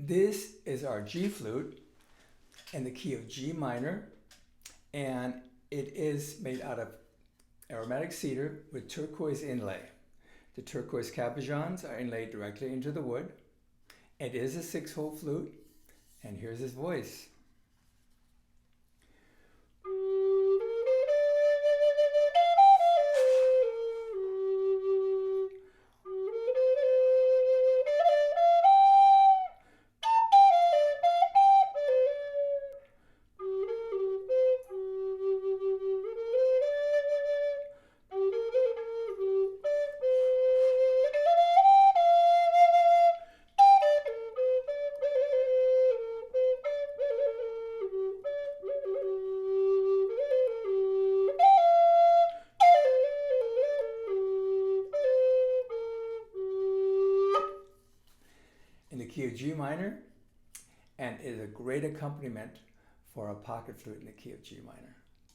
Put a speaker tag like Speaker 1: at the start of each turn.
Speaker 1: This is our G flute in the key of G minor, and it is made out of aromatic cedar with turquoise inlay. The turquoise cabochons are inlaid directly into the wood. It is a 6-hole flute, and here's his voice. In the key of G minor, and is a great accompaniment for a pocket flute in the key of G minor.